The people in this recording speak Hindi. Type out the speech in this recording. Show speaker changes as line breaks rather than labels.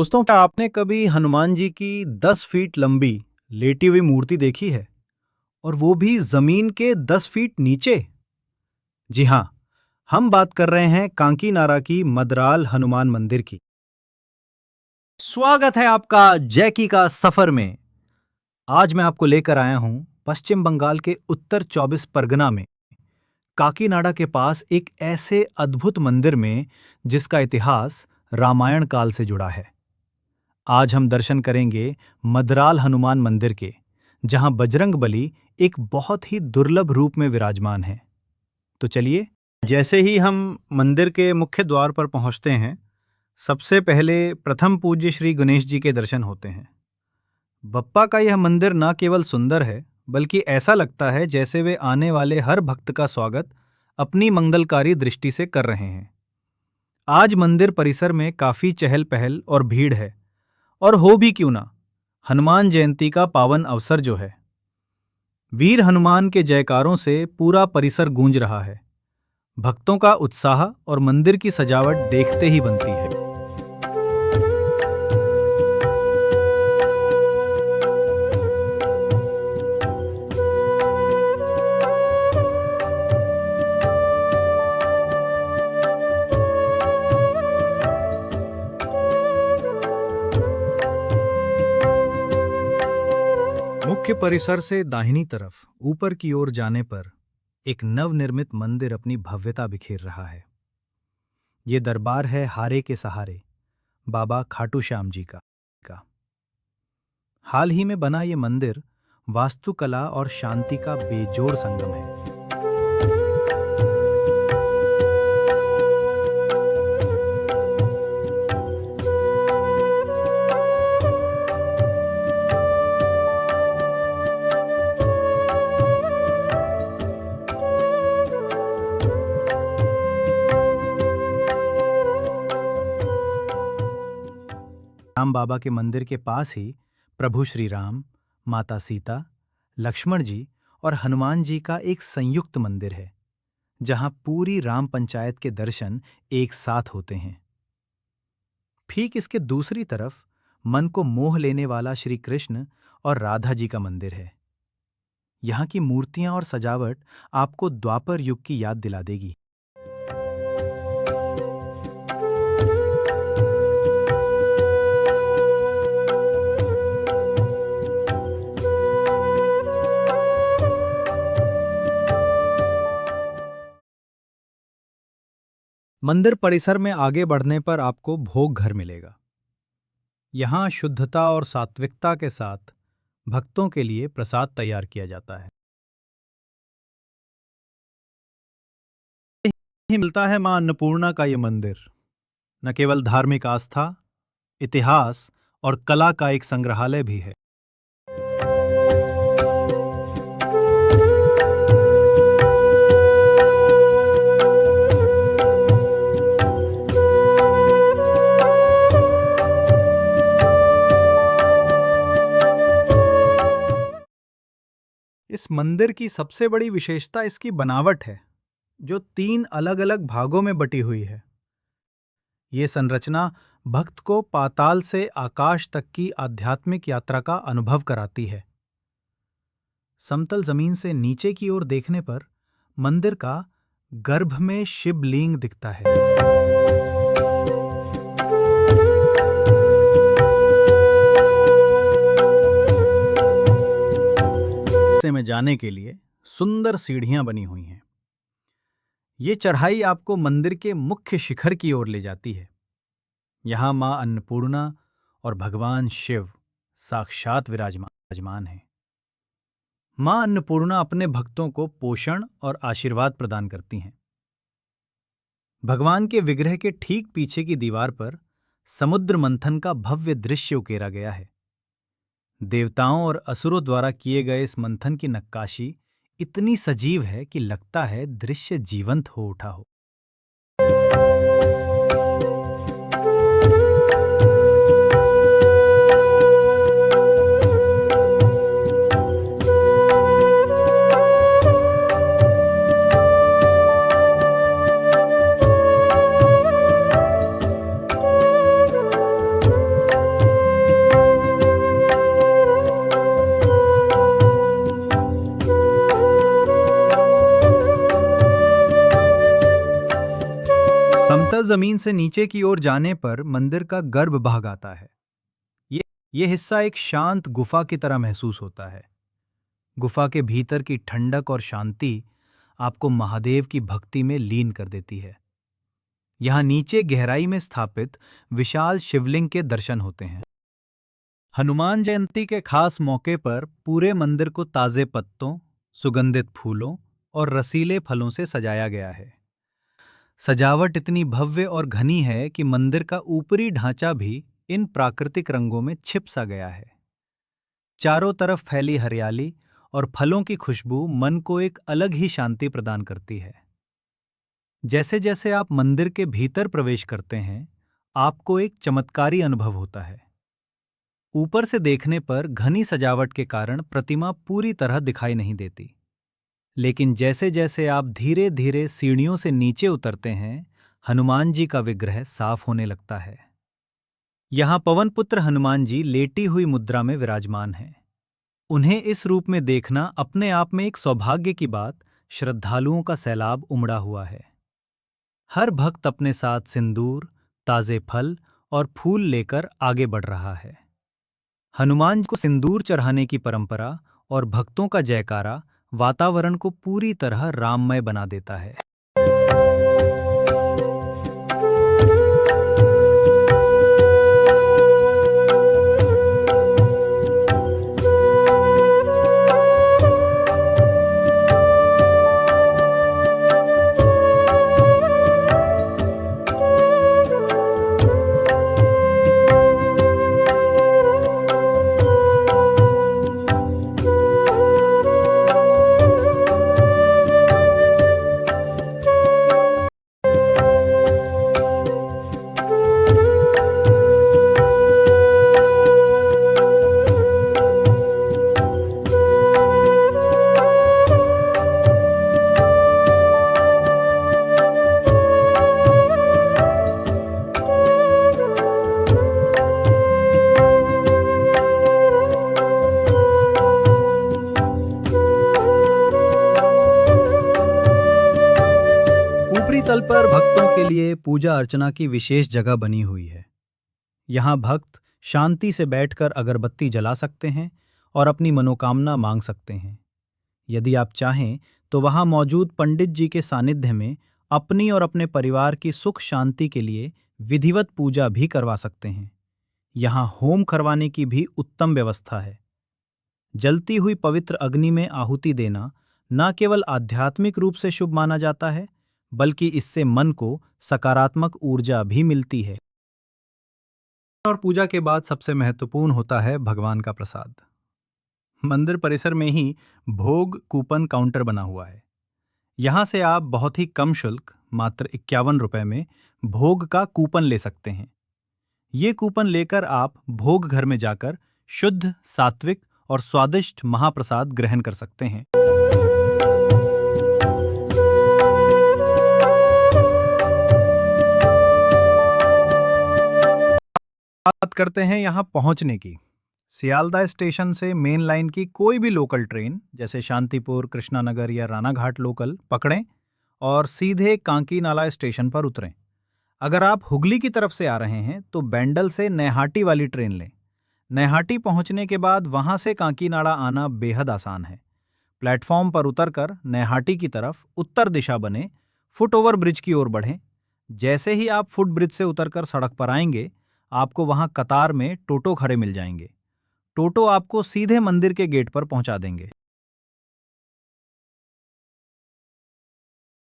दोस्तों, क्या आपने कभी हनुमान जी की 10 फीट लंबी लेटी हुई मूर्ति देखी है? और वो भी जमीन के 10 फीट नीचे? जी हाँ, हम बात कर रहे हैं कांकीनारा की मदराल हनुमान मंदिर की। स्वागत है आपका जैकी का सफर में। आज मैं आपको लेकर आया हूं पश्चिम बंगाल के उत्तर 24 परगना में काकीनाडा के पास एक ऐसे अद्भुत मंदिर में जिसका इतिहास रामायण काल से जुड़ा है। आज हम दर्शन करेंगे मदराल हनुमान मंदिर के, जहां बजरंगबली एक बहुत ही दुर्लभ रूप में विराजमान है। तो चलिए, जैसे ही हम मंदिर के मुख्य द्वार पर पहुंचते हैं, सबसे पहले प्रथम पूज्य श्री गणेश जी के दर्शन होते हैं। बप्पा का यह मंदिर न केवल सुंदर है, बल्कि ऐसा लगता है जैसे वे आने वाले हर भक्त का स्वागत अपनी मंगलकारी दृष्टि से कर रहे हैं। आज मंदिर परिसर में काफी चहल पहल और भीड़ है, और हो भी क्यों ना, हनुमान जयंती का पावन अवसर जो है। वीर हनुमान के जयकारों से पूरा परिसर गूंज रहा है। भक्तों का उत्साह और मंदिर की सजावट देखते ही बनती है। मुख्य परिसर से दाहिनी तरफ ऊपर की ओर जाने पर एक नवनिर्मित मंदिर अपनी भव्यता बिखेर रहा है। ये दरबार है हारे के सहारे बाबा खाटू श्याम जी का। हाल ही में बना ये मंदिर वास्तुकला और शांति का बेजोड़ संगम है। राम बाबा के मंदिर के पास ही प्रभु श्री राम, माता सीता, लक्ष्मण जी और हनुमान जी का एक संयुक्त मंदिर है, जहां पूरी राम पंचायत के दर्शन एक साथ होते हैं। ठीक इसके दूसरी तरफ मन को मोह लेने वाला श्री कृष्ण और राधा जी का मंदिर है। यहाँ की मूर्तियां और सजावट आपको द्वापर युग की याद दिला देगी। मंदिर परिसर में आगे बढ़ने पर आपको भोग घर मिलेगा। यहाँ शुद्धता और सात्विकता के साथ भक्तों के लिए प्रसाद तैयार किया जाता है। ही मिलता है मां अन्नपूर्णा का ये मंदिर न केवल धार्मिक आस्था, इतिहास और कला का एक संग्रहालय भी है। इस मंदिर की सबसे बड़ी विशेषता इसकी बनावट है, जो 3 अलग-अलग भागों में बटी हुई है। ये संरचना भक्त को पाताल से आकाश तक की आध्यात्मिक यात्रा का अनुभव कराती है। समतल जमीन से नीचे की ओर देखने पर मंदिर का गर्भ में शिवलिंग दिखता है। में जाने के लिए सुंदर सीढ़ियां बनी हुई हैं। ये चढ़ाई आपको मंदिर के मुख्य शिखर की ओर ले जाती है। यहां मां अन्नपूर्णा और भगवान शिव साक्षात विराजमान हैं। मां अन्नपूर्णा अपने भक्तों को पोषण और आशीर्वाद प्रदान करती हैं। भगवान के विग्रह के ठीक पीछे की दीवार पर समुद्र मंथन का भव्य दृश्य उकेरा गया है। देवताओं और असुरों द्वारा किए गए इस मंथन की नक्काशी इतनी सजीव है कि लगता है दृश्य जीवंत हो उठा हो। जमीन से नीचे की ओर जाने पर मंदिर का गर्भ भाग आता है। ये हिस्सा एक शांत गुफा की तरह महसूस होता है। गुफा के भीतर की ठंडक और शांति आपको महादेव की भक्ति में लीन कर देती है। यहाँ नीचे गहराई में स्थापित विशाल शिवलिंग के दर्शन होते हैं। हनुमान जयंती के खास मौके पर पूरे मंदिर को ताजे पत्तों, सुगंधित फूलों और रसीले फलों से सजाया गया है। सजावट इतनी भव्य और घनी है कि मंदिर का ऊपरी ढांचा भी इन प्राकृतिक रंगों में छिप सा गया है। चारों तरफ फैली हरियाली और फलों की खुशबू मन को एक अलग ही शांति प्रदान करती है। जैसे जैसे आप मंदिर के भीतर प्रवेश करते हैं, आपको एक चमत्कारी अनुभव होता है। ऊपर से देखने पर घनी सजावट के कारण प्रतिमा पूरी तरह दिखाई नहीं देती, लेकिन जैसे जैसे आप धीरे धीरे सीढ़ियों से नीचे उतरते हैं, हनुमान जी का विग्रह साफ होने लगता है। यहाँ पवनपुत्र हनुमान जी लेटी हुई मुद्रा में विराजमान हैं। उन्हें इस रूप में देखना अपने आप में एक सौभाग्य की बात, श्रद्धालुओं का सैलाब उमड़ा हुआ है। हर भक्त अपने साथ सिंदूर, ताजे फल और फूल लेकर आगे बढ़ रहा है। हनुमान जी को सिंदूर चढ़ाने की परंपरा और भक्तों का जयकारा वातावरण को पूरी तरह राममय बना देता है। ऊपरी तल पर भक्तों के लिए पूजा अर्चना की विशेष जगह बनी हुई है। यहाँ भक्त शांति से बैठकर अगरबत्ती जला सकते हैं और अपनी मनोकामना मांग सकते हैं। यदि आप चाहें तो वहाँ मौजूद पंडित जी के सानिध्य में अपनी और अपने परिवार की सुख शांति के लिए विधिवत पूजा भी करवा सकते हैं। यहाँ होम करवाने की भी उत्तम व्यवस्था है। जलती हुई पवित्र अग्नि में आहुति देना न केवल आध्यात्मिक रूप से शुभ माना जाता है, बल्कि इससे मन को सकारात्मक ऊर्जा भी मिलती है। और पूजा के बाद सबसे महत्वपूर्ण होता है भगवान का प्रसाद। मंदिर परिसर में ही भोग कूपन काउंटर बना हुआ है। यहाँ से आप बहुत ही कम शुल्क, मात्र 51 रुपए में भोग का कूपन ले सकते हैं। ये कूपन लेकर आप भोग घर में जाकर शुद्ध, सात्विक और स्वादिष्ट महाप्रसाद ग्रहण कर सकते हैं। बात करते हैं यहाँ पहुँचने की। सियालदह स्टेशन से मेन लाइन की कोई भी लोकल ट्रेन, जैसे शांतिपुर, कृष्णानगर या रानाघाट लोकल, पकड़ें और सीधे कांकी नाला स्टेशन पर उतरें। अगर आप हुगली की तरफ से आ रहे हैं तो बैंडल से नैहाटी वाली ट्रेन लें। नैहाटी पहुंचने के बाद वहां से कांकीनाड़ा आना बेहद आसान है। प्लेटफॉर्म पर उतरकर नैहाटी की तरफ उत्तर दिशा बने फुट ओवर ब्रिज की ओर बढ़ें। जैसे ही आप फुट ब्रिज से उतरकर सड़क पर आएंगे, आपको वहां कतार में टोटो खड़े मिल जाएंगे। टोटो आपको सीधे मंदिर के गेट पर पहुंचा देंगे।